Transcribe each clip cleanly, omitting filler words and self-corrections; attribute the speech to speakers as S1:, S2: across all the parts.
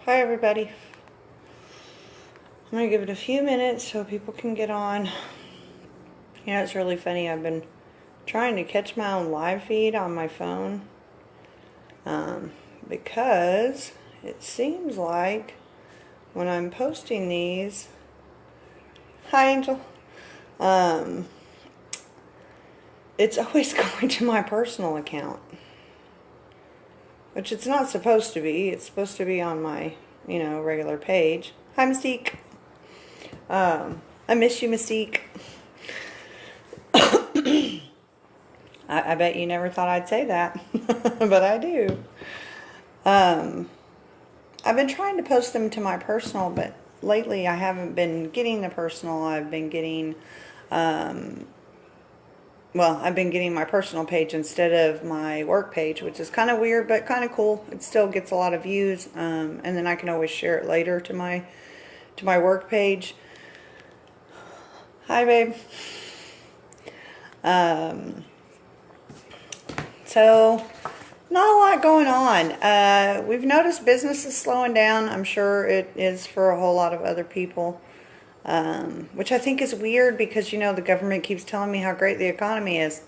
S1: Hi everybody. I'm going to give it a few minutes so people can get on. You know, it's really funny. I've been trying to catch my own live feed on my phone because it seems like when I'm posting these... Hi Angel. It's always going to my personal account, which it's not supposed to be. It's supposed to be on my, regular page. Hi Mystique. I miss you, Mystique. I bet you never thought I'd say that, but I do. I've been trying to post them to my personal, but lately I haven't been getting the personal. I've been getting, I've been getting my personal page instead of my work page, which is kind of weird, but kind of cool. It still gets a lot of views, and then I can always share it later to my work page. Hi, babe. So, not a lot going on. We've noticed business is slowing down. I'm sure it is for a whole lot of other people, which I think is weird because, the government keeps telling me how great the economy is.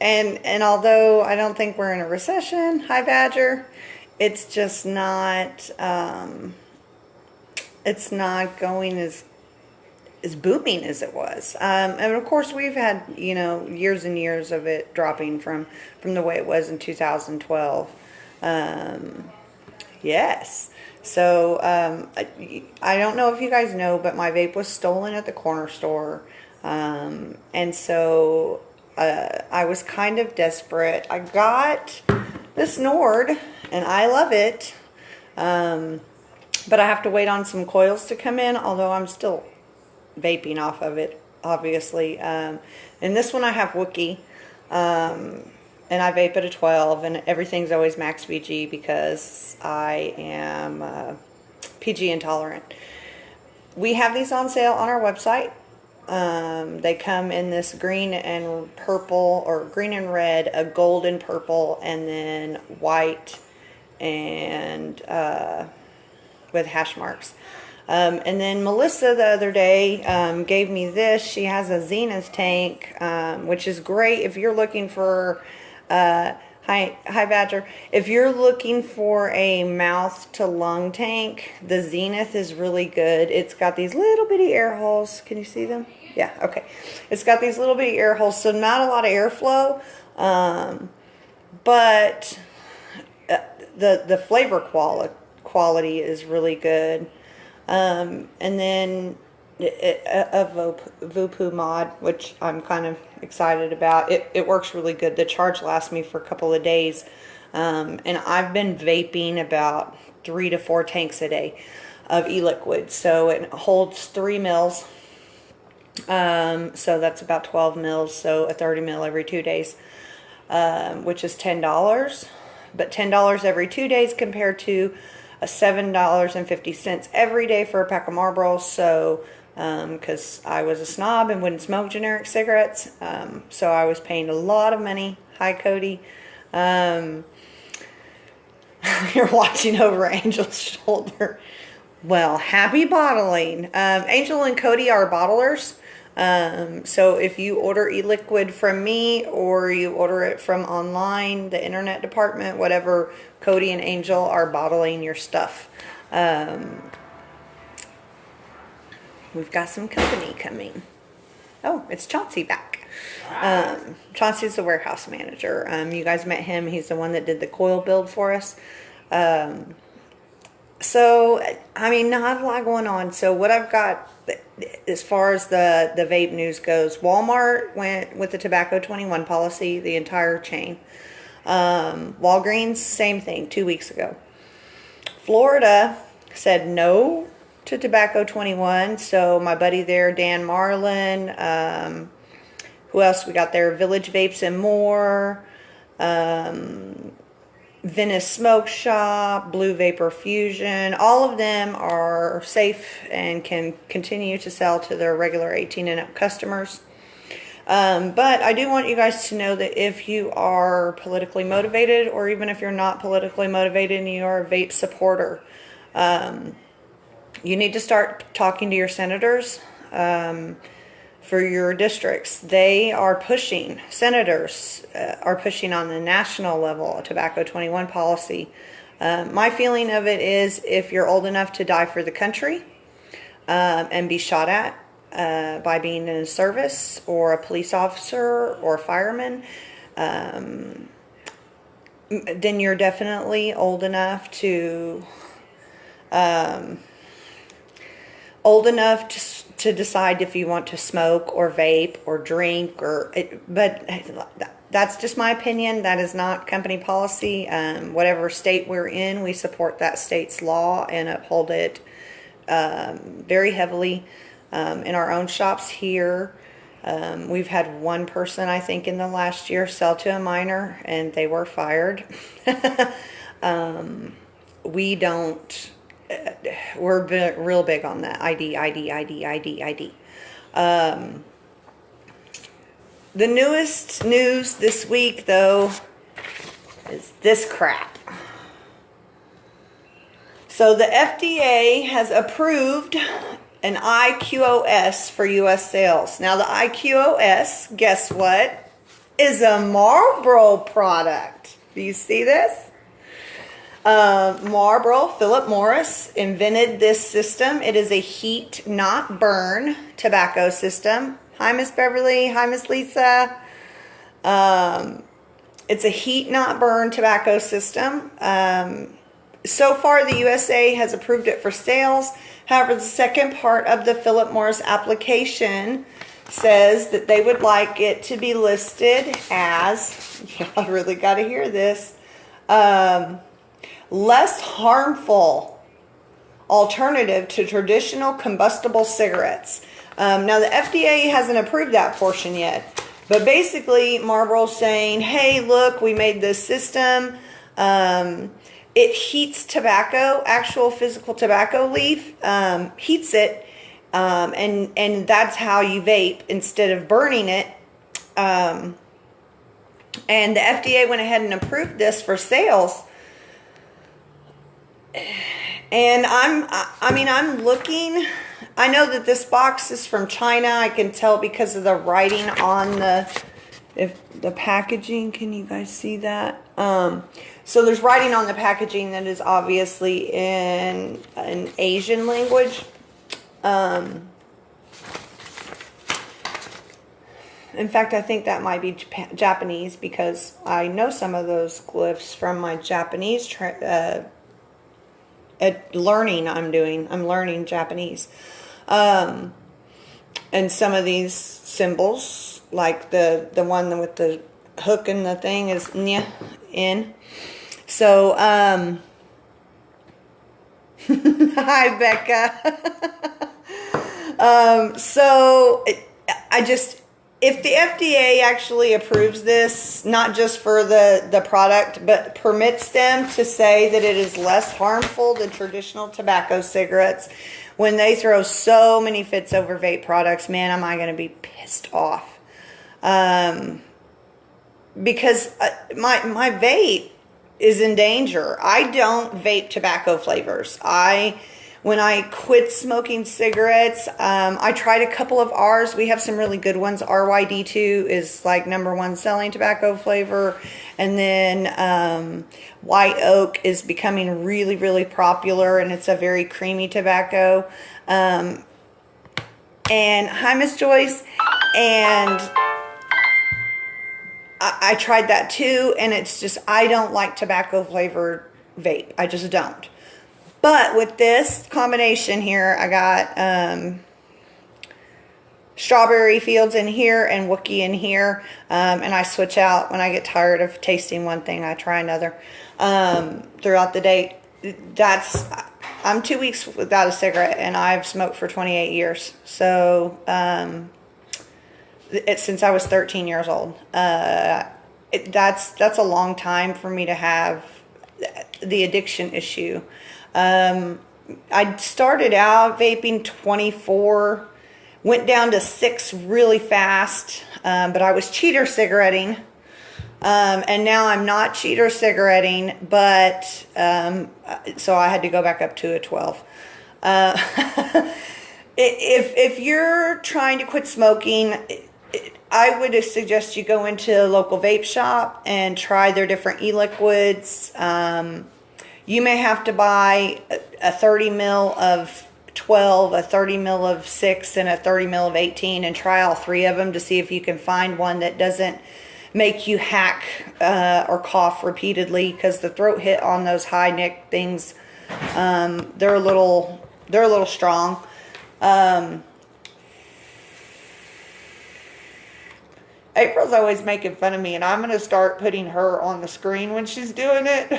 S1: And although I don't think we're in a recession, hi Badger, it's just not, it's not going as booming as it was. And of course we've had, years and years of it dropping from the way it was in 2012. Yes. So, I don't know if you guys know, but my vape was stolen at the corner store. And so, I was kind of desperate. I got this Nord and I love it. But I have to wait on some coils to come in, although I'm still vaping off of it, obviously. And this one I have Wookie, and I vape at a 12, and everything's always max VG because I am PG intolerant. We have these on sale on our website. They come in this green and purple, or green and red, a gold and purple, and then white and with hash marks. And then Melissa the other day gave me this. She has a Zenith tank, which is great if you're looking for, hi Badger, if you're looking for a mouth to lung tank, the Zenith is really good. It's got these little bitty air holes. Can you see them? Yeah, okay. It's got these little bitty air holes, so not a lot of airflow, but the flavor quality is really good. And then a Vopu mod, which I'm kind of excited about. It works really good. The charge lasts me for a couple of days. And I've been vaping about 3 to 4 tanks a day of e-liquid. So it holds 3 mils. So that's about 12 mils. So a 30 mil every 2 days, which is $10. But $10 every 2 days compared to $7.50 every day for a pack of Marlboros. So, because I was a snob and wouldn't smoke generic cigarettes, so I was paying a lot of money. Hi, Cody. You're watching over Angel's shoulder. Well, happy bottling. Angel and Cody are bottlers. So if you order e-liquid from me or you order it from online, the internet department, whatever, Cody and Angel are bottling your stuff. We've got some company coming. Oh, it's Chauncey back. Chauncey's the warehouse manager. You guys met him. He's the one that did the coil build for us. So, I mean, not a lot going on. So what I've got as far as the vape news goes, Walmart went with the Tobacco 21 policy, the entire chain. Walgreens, same thing, 2 weeks ago. Florida said no to Tobacco 21. So my buddy there, Dan Marlin, who else we got there? Village Vapes and More, Venice Smoke Shop, Blue Vapor Fusion, all of them are safe and can continue to sell to their regular 18 and up customers. But I do want you guys to know that if you are politically motivated, or even if you're not politically motivated and you are a vape supporter, you need to start talking to your senators for your districts. They are pushing, senators are pushing on the national level a Tobacco 21 policy. My feeling of it is, if you're old enough to die for the country and be shot at by being in a service, or a police officer or a fireman, then you're definitely old enough to to decide if you want to smoke or vape or drink, but that's just my opinion. That is not company policy. Whatever state we're in, we support that state's law and uphold it very heavily. In our own shops here, we've had one person, I think, in the last year sell to a minor, and they were fired. We don't, we're real big on that. ID. The newest news this week, though, is this crap. So the FDA has approved an IQOS for U.S. sales. Now the IQOS, guess what, is a Marlboro product. Do you see this? Marlboro, Philip Morris, invented this system. It is a heat not burn tobacco system. Hi, Miss Beverly. Hi, Miss Lisa. It's a heat not burn tobacco system. So far, the USA has approved it for sales. However, the second part of the Philip Morris application says that they would like it to be listed as, y'all really got to hear this, less harmful alternative to traditional combustible cigarettes. Now, the FDA hasn't approved that portion yet. But basically, Marlboro's saying, hey, look, we made this system. It heats tobacco, actual physical tobacco leaf, heats it, and that's how you vape instead of burning it. And the FDA went ahead and approved this for sales. And I'm looking. I know that this box is from China. I can tell because of the writing on the packaging. Can you guys see that? So there's writing on the packaging that is obviously in an Asian language. In fact, I think that might be Japanese, because I know some of those glyphs from my Japanese learning I'm doing. I'm learning Japanese. And some of these symbols, like the one with the hook and the thing, is nya, in. So, hi, Becca. If the FDA actually approves this, not just for the product, but permits them to say that it is less harmful than traditional tobacco cigarettes, when they throw so many fits over vape products, man, am I going to be pissed off. Because my vape is in danger. I don't vape tobacco flavors. When I quit smoking cigarettes, I tried a couple of ours. We have some really good ones. RYD2 is like #1 selling tobacco flavor. And then White Oak is becoming really, really popular, and it's a very creamy tobacco. And hi, Miss Joyce. And I tried that too, and it's just, I don't like tobacco flavored vape. I just don't. But with this combination here, I got Strawberry Fields in here and Wookie in here. And I switch out when I get tired of tasting one thing. I try another throughout the day. I'm 2 weeks without a cigarette, and I've smoked for 28 years. So since I was 13 years old. That's a long time for me to have the addiction issue. I started out vaping 24, went down to 6 really fast. but I was cheater cigaretting. And now I'm not cheater cigaretting, but so I had to go back up to a 12. If you're trying to quit smoking, I would suggest you go into a local vape shop and try their different e-liquids. You may have to buy a 30 mil of 12, a 30 mil of 6, and a 30 mil of 18, and try all three of them to see if you can find one that doesn't make you hack or cough repeatedly, because the throat hit on those high nic things, they're a little strong. April's always making fun of me, and I'm going to start putting her on the screen when she's doing it.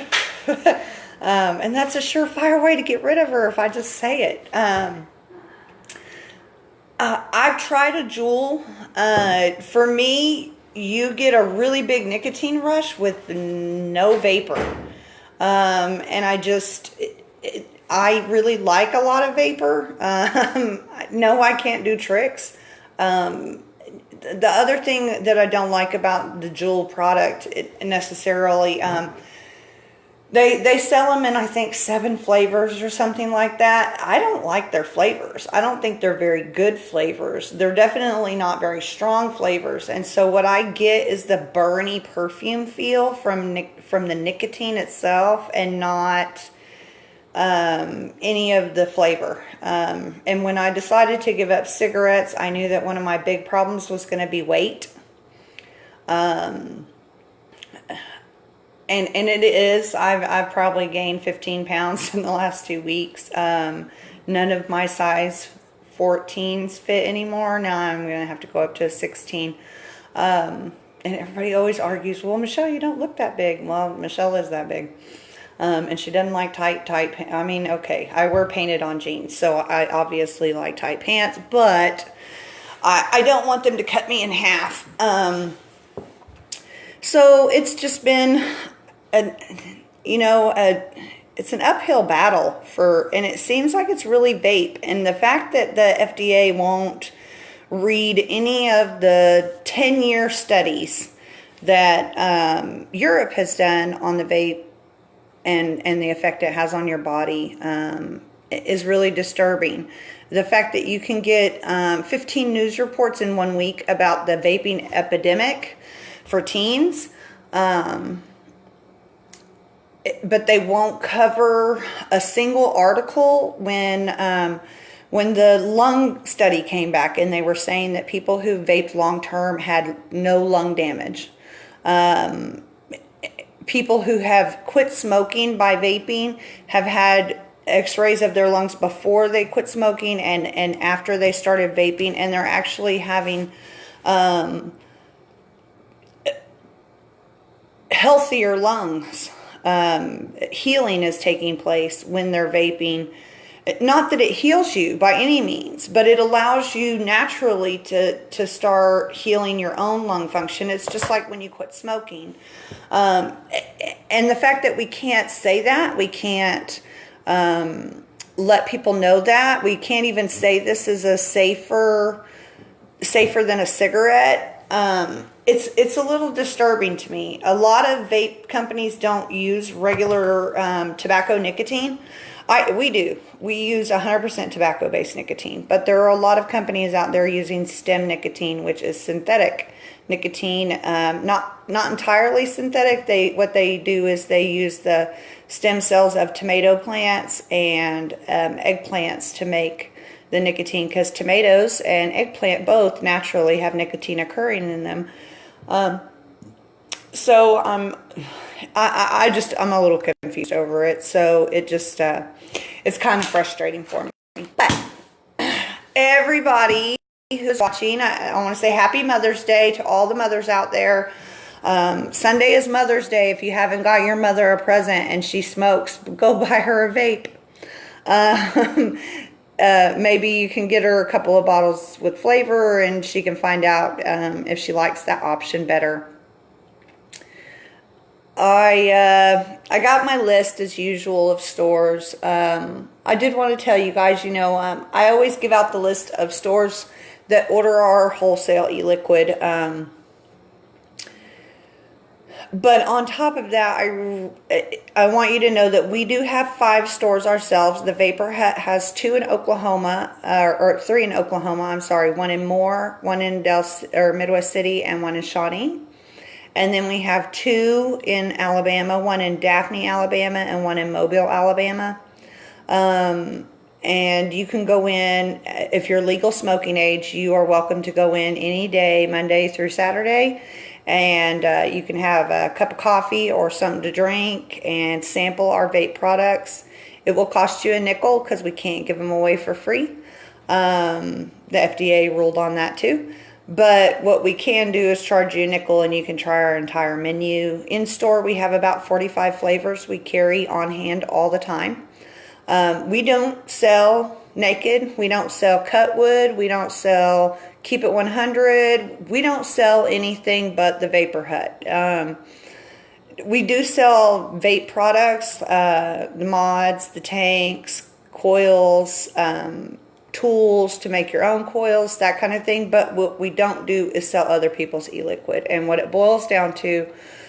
S1: And that's a surefire way to get rid of her if I just say it. I've tried a Juul. For me, you get a really big nicotine rush with no vapor. And I really like a lot of vapor. No, I can't do tricks. The other thing that I don't like about the Juul product necessarily, they sell them in, I think, 7 flavors or something like that. I don't like their flavors. I don't think they're very good flavors. They're definitely not very strong flavors. And so what I get is the burny perfume feel from the nicotine itself, and not any of the flavor. And when I decided to give up cigarettes, I knew that one of my big problems was going to be weight. And it is. I've probably gained 15 pounds in the last 2 weeks. None of my size 14s fit anymore. Now I'm going to have to go up to a 16. And everybody always argues, well, Michelle, you don't look that big. Well, Michelle is that big. And she doesn't like tight pants. I mean, okay, I wear painted on jeans, so I obviously like tight pants, but I don't want them to cut me in half. So it's just been, it's an uphill battle and it seems like it's really vape. And the fact that the FDA won't read any of the 10-year studies that Europe has done on the vape and the effect it has on your body is really disturbing. The fact that you can get 15 news reports in 1 week about the vaping epidemic for teens, but they won't cover a single article when the lung study came back and they were saying that people who vaped long-term had no lung damage. People who have quit smoking by vaping have had x-rays of their lungs before they quit smoking and after they started vaping, and they're actually having healthier lungs. Healing is taking place when they're vaping. Not that it heals you by any means, but it allows you naturally to start healing your own lung function. It's just like when you quit smoking. And the fact that we can't say that, we can't let people know that, we can't even say this is a safer than a cigarette. It's a little disturbing to me. A lot of vape companies don't use regular tobacco nicotine. We do. We use 100% tobacco-based nicotine, but there are a lot of companies out there using stem nicotine, which is synthetic nicotine. Not entirely synthetic. What they do is they use the stem cells of tomato plants and eggplants to make the nicotine, because tomatoes and eggplant both naturally have nicotine occurring in them. So I'm a little confused over it. So it just, it's kind of frustrating for me. But everybody who's watching, I want to say Happy Mother's Day to all the mothers out there. Sunday is Mother's Day. If you haven't got your mother a present and she smokes, go buy her a vape. Maybe you can get her a couple of bottles with flavor and she can find out if she likes that option better. I got my list as usual of stores. I did want to tell you guys, I always give out the list of stores that order our wholesale e-liquid. But on top of that, I want you to know that we do have 5 stores ourselves. The Vapor Hut has 2 in Oklahoma, or 3 in Oklahoma. I'm sorry, 1 in Moore, 1 in Midwest City, and 1 in Shawnee. And then we have 2 in Alabama, 1 in Daphne, Alabama, and 1 in Mobile, Alabama. And you can go in, if you're legal smoking age, you are welcome to go in any day, Monday through Saturday. And you can have a cup of coffee or something to drink and sample our vape products. It will cost you a nickel because we can't give them away for free. The FDA ruled on that too. But what we can do is charge you a nickel and you can try our entire menu. In store, we have about 45 flavors we carry on hand all the time. We don't sell naked. We don't sell cut wood. We don't sell Keep It 100. We don't sell anything but the Vapor Hut. We do sell vape products, the mods, the tanks, coils, tools to make your own coils, that kind of thing. But what we don't do is sell other people's e-liquid. And what it boils down to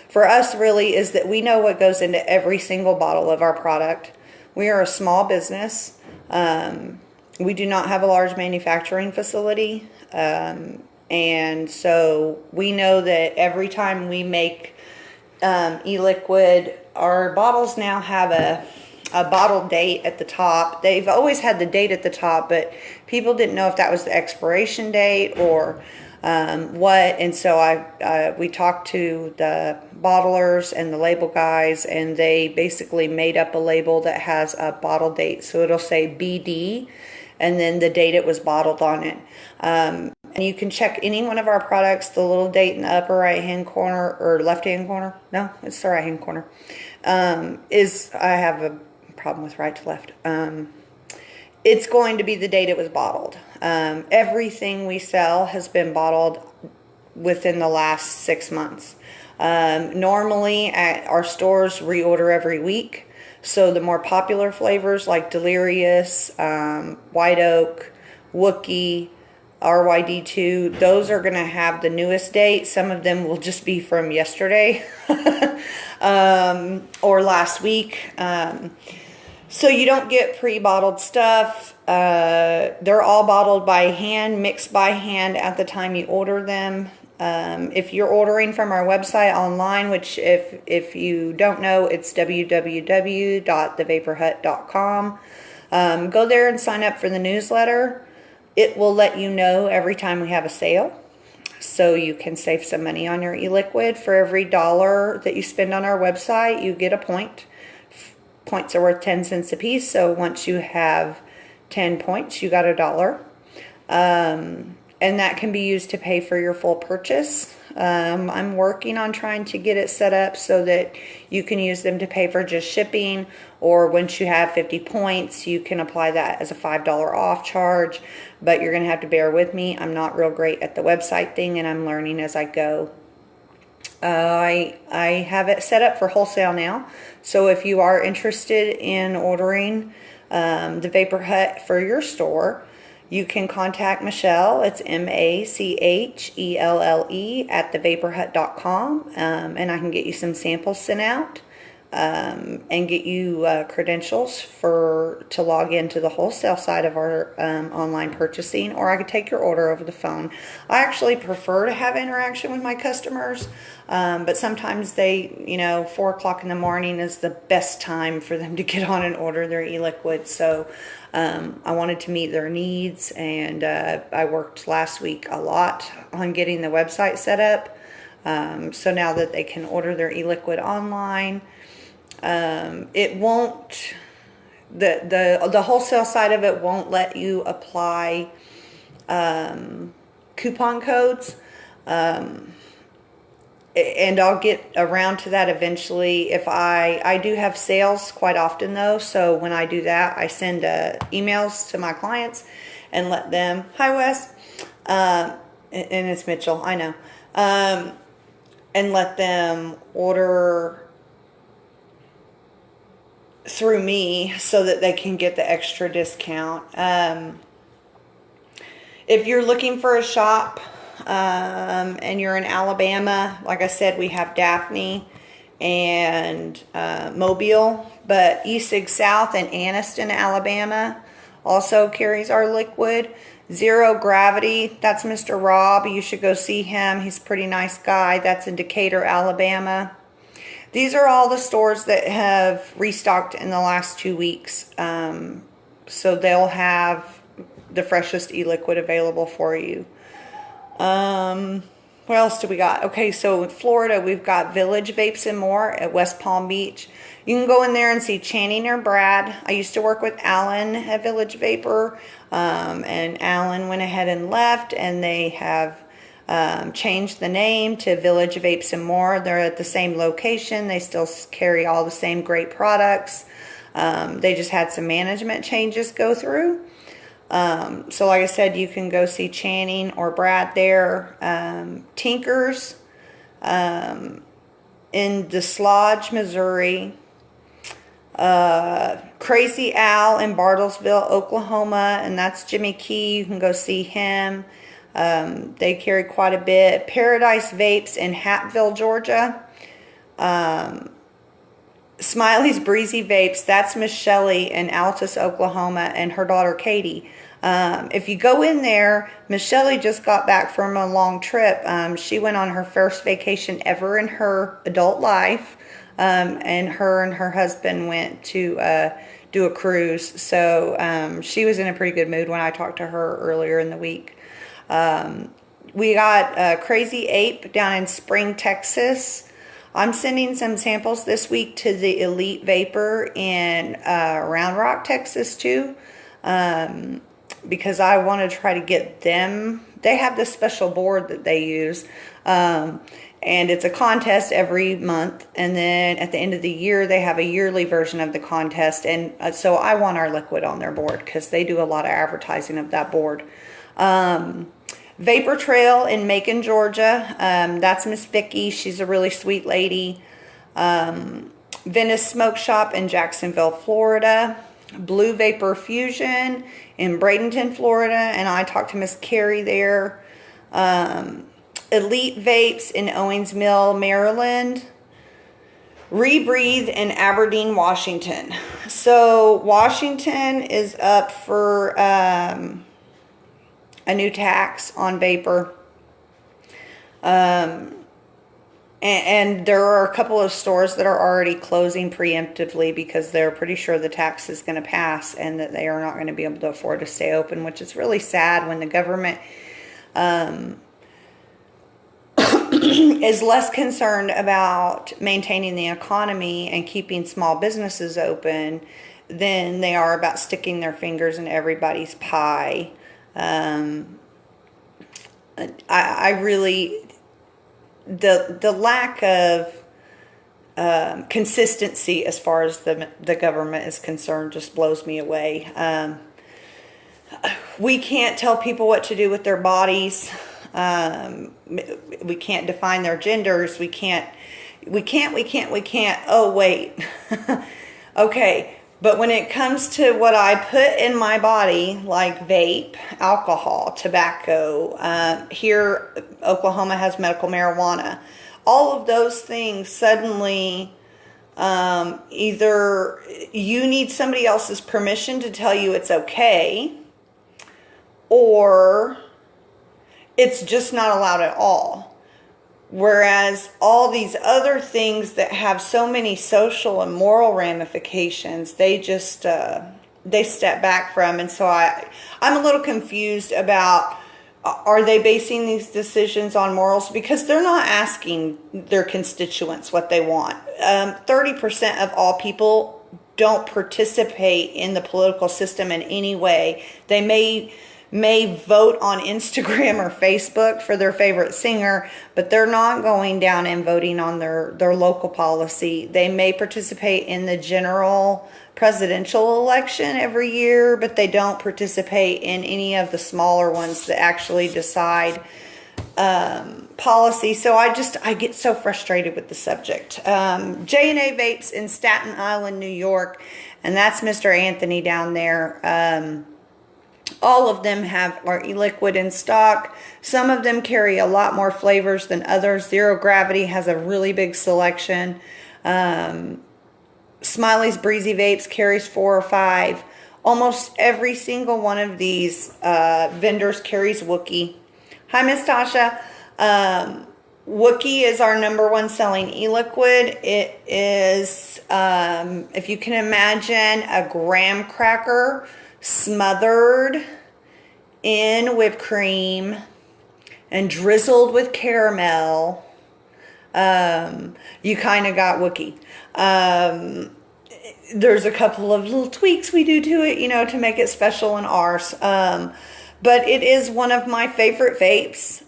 S1: for us really is that we know what goes into every single bottle of our product. We are a small business. We do not have a large manufacturing facility. And so we know that every time we make e-liquid, our bottles now have a bottle date at the top. They've always had the date at the top, but people didn't know if that was the expiration date or what. And so we talked to the bottlers and the label guys, and they basically made up a label that has a bottle date. So it'll say BD and then the date it was bottled on it. And you can check any one of our products, the little date in the upper right hand corner or left hand corner. No, it's the right hand corner. I have a problem with right to left. It's going to be the date it was bottled. Everything we sell has been bottled within the last 6 months. Normally at our stores reorder every week. So the more popular flavors like Delirious, White Oak, Wookie, RYD2, those are going to have the newest date. Some of them will just be from yesterday or last week. So you don't get pre-bottled stuff. They're all bottled by hand, mixed by hand at the time you order them. If you're ordering from our website online, which if you don't know, it's www.thevaporhut.com. Go there and sign up for the newsletter. It will let you know every time we have a sale, so you can save some money on your e-liquid. For every $1 that you spend on our website, you get a point. Points are worth 10 cents a piece, so once you have 10 points, you got $1. And that can be used to pay for your full purchase. I'm working on trying to get it set up so that you can use them to pay for just shipping, or once you have 50 points, you can apply that as a $5 off charge. But you're going to have to bear with me. I'm not real great at the website thing, and I'm learning as I go. I have it set up for wholesale now. So if you are interested in ordering the Vapor Hut for your store, you can contact Michelle. It's MACHELLE at thevaporhut.com, and I can get you some samples sent out and get you credentials to log into the wholesale side of our online purchasing, or I could take your order over the phone. I actually prefer to have interaction with my customers, but sometimes 4 o'clock in the morning is the best time for them to get on and order their e-liquid. So I wanted to meet their needs, and I worked last week a lot on getting the website set up. So now that they can order their e-liquid online, it won't, the wholesale side of it won't let you apply coupon codes. And I'll get around to that eventually. If I do have sales quite often though, so when I do that, I send emails to my clients and let them, hi Wes, and it's Mitchell, I know, and let them order through me so that they can get the extra discount. If you're looking for a shop and you're in Alabama, like I said, we have Daphne and Mobile, but E-Sig South and Anniston, Alabama also carries our liquid. Zero Gravity, that's Mr. Rob. You should go see him. He's a pretty nice guy. That's in Decatur, Alabama. These are all the stores that have restocked in the last 2 weeks. So they'll have the freshest e-liquid available for you. What else do we got? Okay, so in Florida, we've got Village Vapes and More at West Palm Beach. You can go in there and see Channing or Brad. I used to work with Alan at Village Vapor, and Alan went ahead and left, and they have changed the name to Village Vapes and More. They're at the same location. They still carry all the same great products. They just had some management changes go through. So like I said, you can go see Channing or Brad there. Tinker's in Dislodge, Missouri. Crazy Al in Bartlesville, Oklahoma, and that's Jimmy Key. You can go see him. They carry quite a bit. Paradise Vapes in Hatfield, Georgia. Smiley's Breezy Vapes, that's Miss Shelley in Altus, Oklahoma, and her daughter Katie. If you go in there, Miss Shelley just got back from a long trip. She went on her first vacation ever in her adult life, and her husband went to do a cruise. So she was in a pretty good mood when I talked to her earlier in the week. We got Crazy Ape down in Spring, Texas. I'm sending some samples this week to the Elite Vapor in Round Rock, Texas too, because I want to try to get them. They have this special board that they use, and it's a contest every month, and then at the end of the year they have a yearly version of the contest, and so I want our liquid on their board because they do a lot of advertising of that board. Vapor Trail in Macon, Georgia. That's Miss Vicky. She's a really sweet lady. Venice Smoke Shop in Jacksonville, Florida. Blue Vapor Fusion in Bradenton, Florida. And I talked to Miss Carrie there. Elite Vapes in Owings Mill, Maryland. Rebreathe in Aberdeen, Washington. So Washington is up for a new tax on vapor. And there are a couple of stores that are already closing preemptively because they're pretty sure the tax is going to pass and that they are not going to be able to afford to stay open, which is really sad when the government is less concerned about maintaining the economy and keeping small businesses open than they are about sticking their fingers in everybody's pie. I really, the lack of consistency as far as the government is concerned just blows me away. We can't tell people what to do with their bodies. We can't define their genders. We can't. Oh, wait. Okay. But when it comes to what I put in my body, like vape, alcohol, tobacco, here Oklahoma has medical marijuana, all of those things suddenly, either you need somebody else's permission to tell you it's okay, or it's just not allowed at all. Whereas all these other things that have so many social and moral ramifications, they just, they step back from. And so I'm a little confused about, are they basing these decisions on morals? Because they're not asking their constituents what they want. 30% of all people don't participate in the political system in any way. They may vote on Instagram or Facebook for their favorite singer, but they're not going down and voting on their local policy. They may participate in the general presidential election every year, but they don't participate in any of the smaller ones that actually decide policy. So I get so frustrated with the subject. J&A Vapes in Staten Island, New York, and that's Mr. Anthony down there. All of them have our e-liquid in stock. Some of them carry a lot more flavors than others. Zero Gravity has a really big selection. Smiley's Breezy Vapes carries 4 or 5. Almost every single one of these vendors carries Wookie. Hi, Miss Tasha. Wookie is our #1 selling e-liquid. It is, if you can imagine, a graham cracker smothered in whipped cream and drizzled with caramel. You kind of got Wookie. There's a couple of little tweaks we do to it, you know, to make it special in ours. But it is one of my favorite vapes.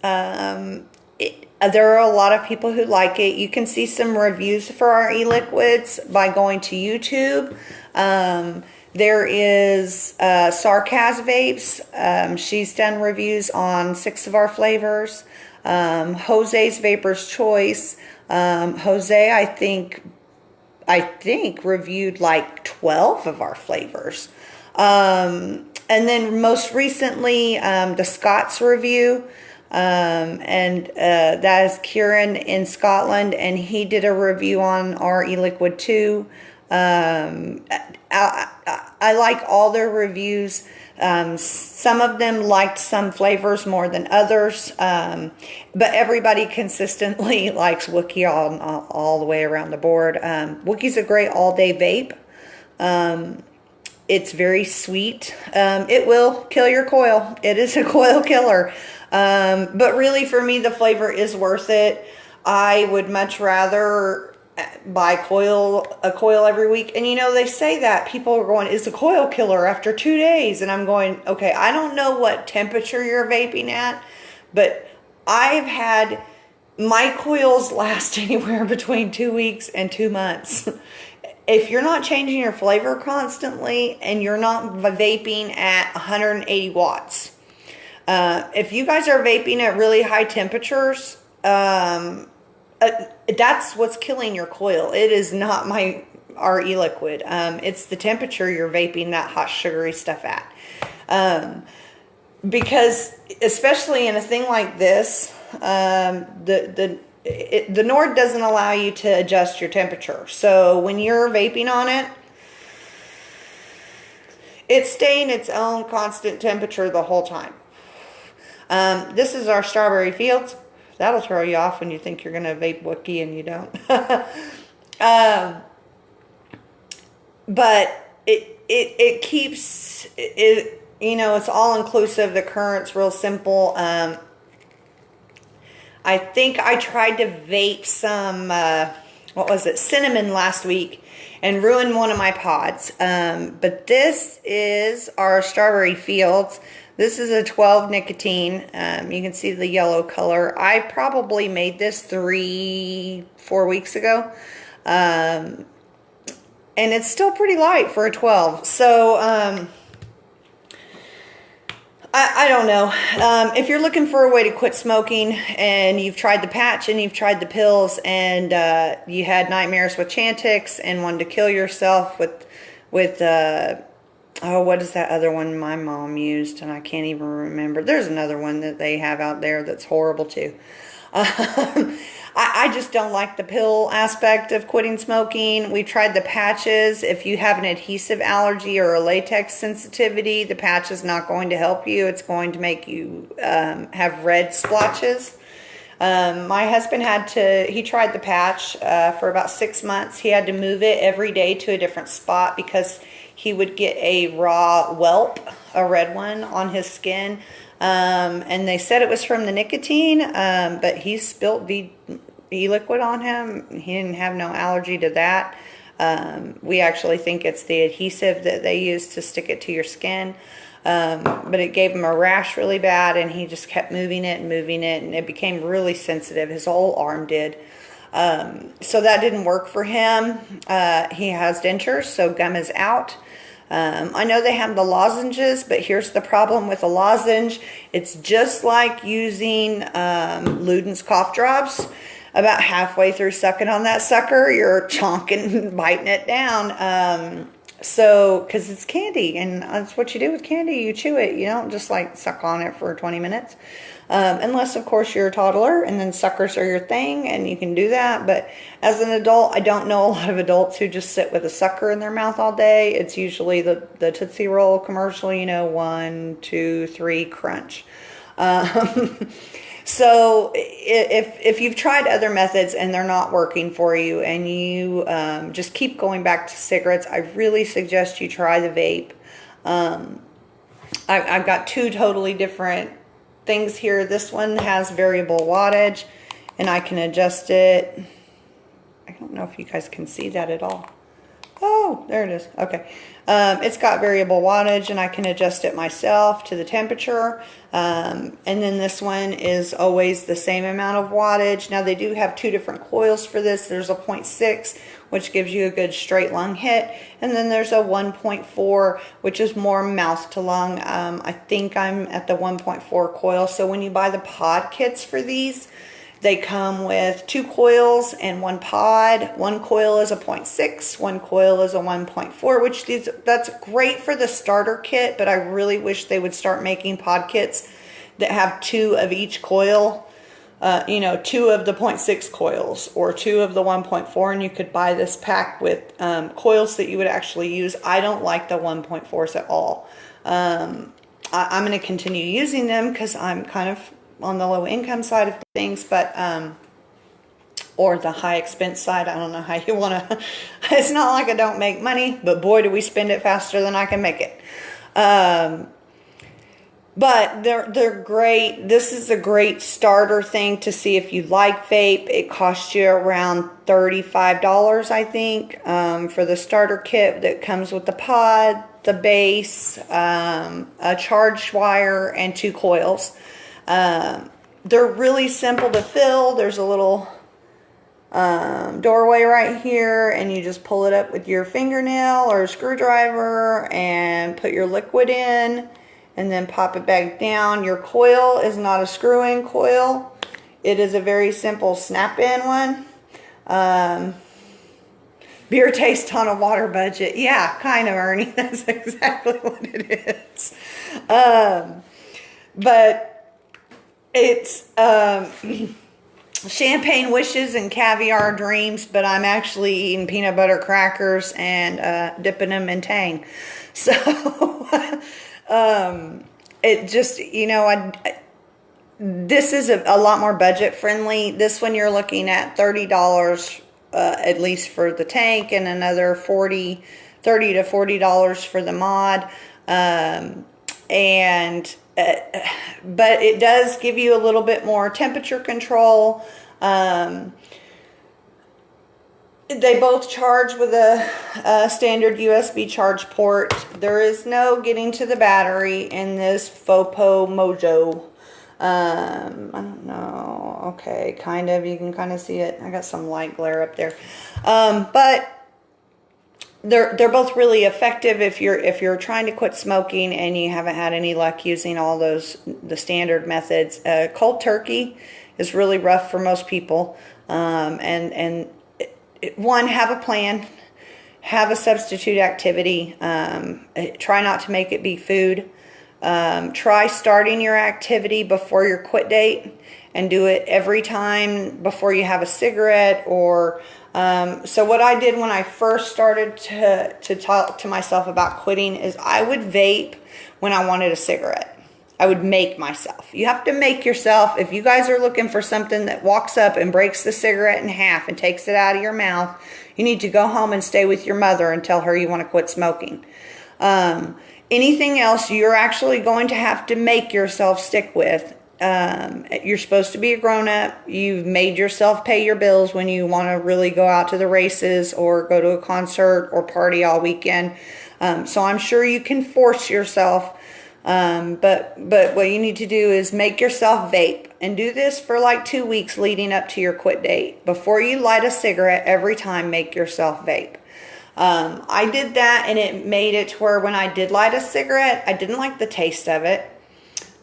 S1: There are a lot of people who like it. You can see some reviews for our e-liquids by going to YouTube. There is Sarkaz Vapes. She's done reviews on 6 of our flavors. Jose's Vapor's Choice. Jose, I think reviewed like 12 of our flavors. And then most recently, the Scots review. That is Kieran in Scotland, and he did a review on our e-liquid too. I like all their reviews. Some of them liked some flavors more than others, but everybody consistently likes Wookie all the way around the board. Wookie's a great all-day vape. It's very sweet. It will kill your coil. It is a coil killer. But really, for me, the flavor is worth it. I would much rather buy a coil every week. And you know, they say that people are going, it's a coil killer after 2 days. And I'm going, okay, I don't know what temperature you're vaping at, but I've had my coils last anywhere between 2 weeks and 2 months. If you're not changing your flavor constantly and you're not vaping at 180 watts, if you guys are vaping at really high temperatures, that's what's killing your coil. It is not our e-liquid. It's the temperature you're vaping that hot sugary stuff at. Because especially in a thing like this, the Nord doesn't allow you to adjust your temperature. So when you're vaping on it, it's staying its own constant temperature the whole time. This is our Strawberry Fields. That'll throw you off when you think you're going to vape Wookie and you don't. But it keeps it, you know, it's all inclusive. The current's real simple. I think I tried to vape some, cinnamon last week and ruined one of my pods. But this is our Strawberry Fields. This is a 12 nicotine. You can see the yellow color. I probably made this 3-4 weeks ago. And it's still pretty light for a 12. So, I don't know. If you're looking for a way to quit smoking and you've tried the patch and you've tried the pills and you had nightmares with Chantix and wanted to kill yourself with what is that other one my mom used? And I can't even remember. There's another one that they have out there that's horrible too. I just don't like the pill aspect of quitting smoking. We tried the patches. If you have an adhesive allergy or a latex sensitivity, the patch is not going to help you. It's going to make you have red splotches. My husband he tried the patch for about 6 months. He had to move it every day to a different spot because he would get a raw whelp, a red one, on his skin. And they said it was from the nicotine, but he spilt the e-liquid on him. He didn't have no allergy to that. We actually think it's the adhesive that they use to stick it to your skin. But it gave him a rash really bad, and he just kept moving it, and it became really sensitive. His whole arm did. So that didn't work for him. He has dentures, so gum is out. I know they have the lozenges, but here's the problem with the lozenge. It's just like using Luden's cough drops. About halfway through sucking on that sucker, you're chonking, biting it down. So, because it's candy, and that's what you do with candy. You chew it. You don't just like suck on it for 20 minutes. Unless, of course, you're a toddler, and then suckers are your thing, and you can do that. But as an adult, I don't know a lot of adults who just sit with a sucker in their mouth all day. It's usually the Tootsie Roll commercial, 1, 2, 3, crunch. So if you've tried other methods and they're not working for you, and you just keep going back to cigarettes, I really suggest you try the vape. I've got two totally different things here. This one has variable wattage, and I can adjust it. I don't know if you guys can see that at all. Oh, there it is. Okay. It's got variable wattage, and I can adjust it myself to the temperature. And then this one is always the same amount of wattage. Now, they do have two different coils for this. There's a 0.6, which gives you a good straight lung hit. And then there's a 1.4, which is more mouth to lung. I think I'm at the 1.4 coil. So when you buy the pod kits for these, they come with 2 coils and 1 pod. 1 coil is a 0.6, 1 coil is a 1.4, which that's great for the starter kit, but I really wish they would start making pod kits that have 2 of each coil, 2 of the 0.6 coils or 2 of the 1.4, and you could buy this pack with coils that you would actually use. I don't like the 1.4s at all. I'm going to continue using them because I'm kind of on the low income side of things, but or the high expense side. I don't know how you want to. It's not like I don't make money, but boy, do we spend it faster than I can make it. But they're great. This is a great starter thing to see if you like vape. It costs you around $35, I think, for the starter kit that comes with the pod, the base, a charge wire, and 2 coils. They're really simple to fill. There's a little doorway right here, and you just pull it up with your fingernail or a screwdriver and put your liquid in, and then pop it back down. Your coil is not a screw-in coil. It is a very simple snap-in one. Beer taste on a water budget. Yeah, kind of, Ernie. That's exactly what it is. But it's champagne wishes and caviar dreams, but I'm actually eating peanut butter crackers and dipping them in Tang. So it just, this is a lot more budget friendly. This one you're looking at $30 at least for the tank, and another $30 to $40 for the mod. But it does give you a little bit more temperature control. They both charge with a standard USB charge port. There is no getting to the battery in this Fopo Mojo. I don't know. Okay, kind of. You can kind of see it. I got some light glare up there. But they're both really effective if you're trying to quit smoking and you haven't had any luck using all the standard methods. Cold turkey is really rough for most people. One, have a plan, have a substitute activity. Try not to make it be food. Try starting your activity before your quit date, and do it every time before you have a cigarette. Or so what I did when I first started to talk to myself about quitting is I would vape when I wanted a cigarette. I would make myself. You have to make yourself. If you guys are looking for something that walks up and breaks the cigarette in half and takes it out of your mouth, you need to go home and stay with your mother and tell her you want to quit smoking. Anything else you're actually going to have to make yourself stick with. You're supposed to be a grown-up. You've made yourself pay your bills when you want to really go out to the races or go to a concert or party all weekend. So I'm sure you can force yourself. But what you need to do is make yourself vape, and do this for like 2 weeks leading up to your quit date. Before you light a cigarette, every time make yourself vape. I did that, and it made it to where when I did light a cigarette, I didn't like the taste of it.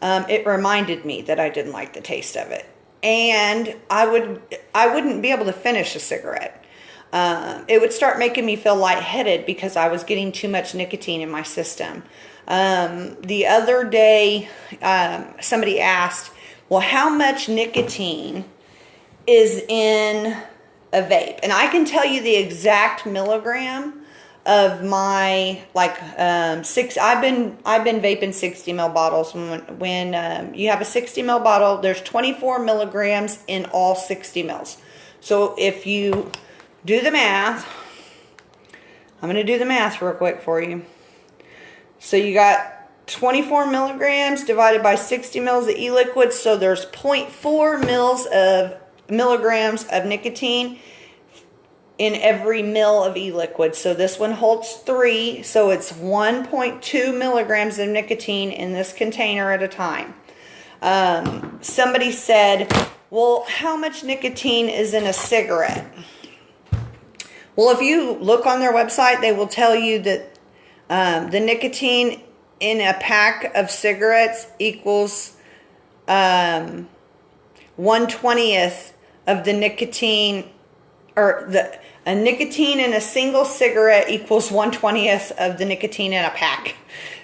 S1: It reminded me that I didn't like the taste of it, and I wouldn't be able to finish a cigarette. it would start making me feel lightheaded because I was getting too much nicotine in my system. The other day, somebody asked, well, how much nicotine is in a vape? And I can tell you the exact milligram of my, like, I've been vaping 60 ml bottles. When you have a 60 ml bottle, there's 24 milligrams in all 60 mils. So if you do the math, I'm going to do the math real quick for you. So you got 24 milligrams divided by 60 mils of e-liquid. So there's 0.4 milligrams of nicotine in every mil of e-liquid. So this one holds 3. So it's 1.2 milligrams of nicotine in this container at a time. Somebody said, well, how much nicotine is in a cigarette? Well, if you look on their website, they will tell you that the nicotine in a pack of cigarettes equals 1/20th of the nicotine, or a nicotine in a single cigarette equals 1/20th of the nicotine in a pack.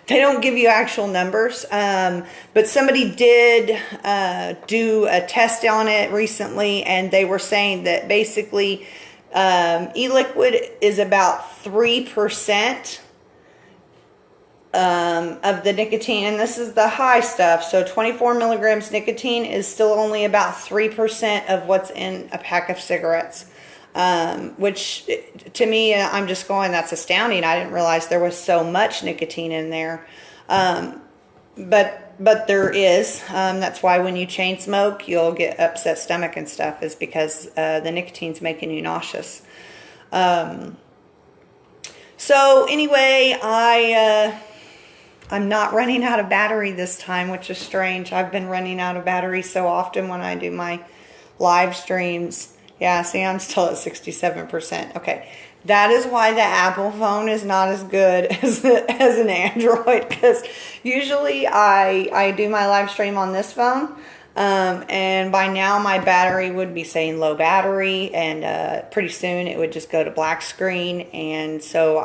S1: They don't give you actual numbers, but somebody did do a test on it recently, and they were saying that basically e-liquid is about 3% of the nicotine, and this is the high stuff. So 24 milligrams nicotine is still only about 3% of what's in a pack of cigarettes, which to me, I'm just going, that's astounding. I didn't realize there was so much nicotine in there, but there is. That's why when you chain smoke, you'll get upset stomach and stuff, is because the nicotine's making you nauseous. So anyway, I'm not running out of battery this time, which is strange. I've been running out of battery so often when I do my live streams. Yeah, see, I'm still at 67%. Okay, that is why the Apple phone is not as good as an Android, because usually I do my live stream on this phone, and by now my battery would be saying low battery, and pretty soon it would just go to black screen, and so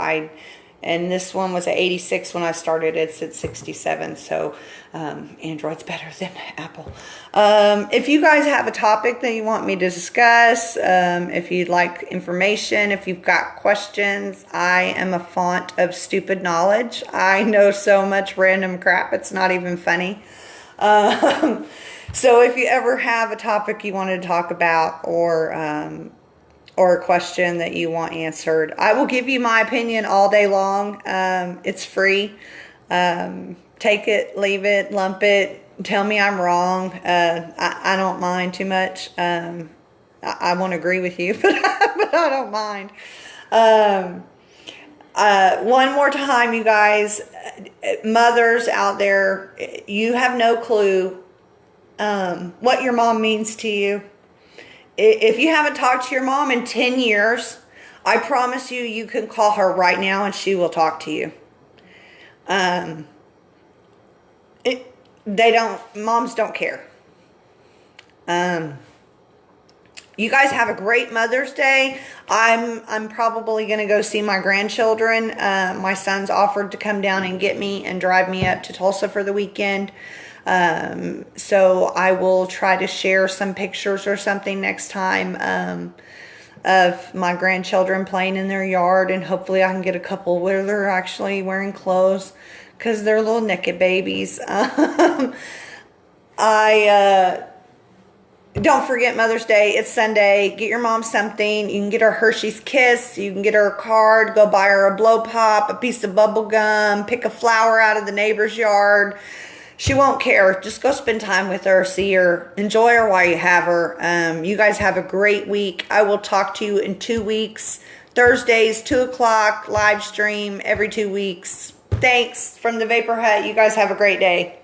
S1: and this one was at 86 when I started. It's at 67, so Android's better than Apple. If you guys have a topic that you want me to discuss, if you'd like information, if you've got questions, I am a font of stupid knowledge. I know so much random crap, it's not even funny. So if you ever have a topic you want to talk about, or a question that you want answered, I will give you my opinion all day long. It's free. Take it, leave it, lump it, tell me I'm wrong. I don't mind too much. I won't agree with you, but I don't mind. One more time, you guys, mothers out there, you have no clue what your mom means to you. If you haven't talked to your mom in 10 years, I promise you, you can call her right now and she will talk to you. Moms don't care. You guys have a great Mother's Day. I'm probably going to go see my grandchildren. My son's offered to come down and get me and drive me up to Tulsa for the weekend. So I will try to share some pictures or something next time of my grandchildren playing in their yard, and hopefully I can get a couple where they're actually wearing clothes, because they're little naked babies. Don't forget Mother's Day. It's Sunday. Get your mom something. You can get her Hershey's Kiss. You can get her a card. Go buy her a blow pop, a piece of bubble gum, pick a flower out of the neighbor's yard. She won't care. Just go spend time with her, see her, enjoy her while you have her. You guys have a great week. I will talk to you in 2 weeks. Thursdays, 2 o'clock, live stream every 2 weeks. Thanks from the Vapor Hut. You guys have a great day.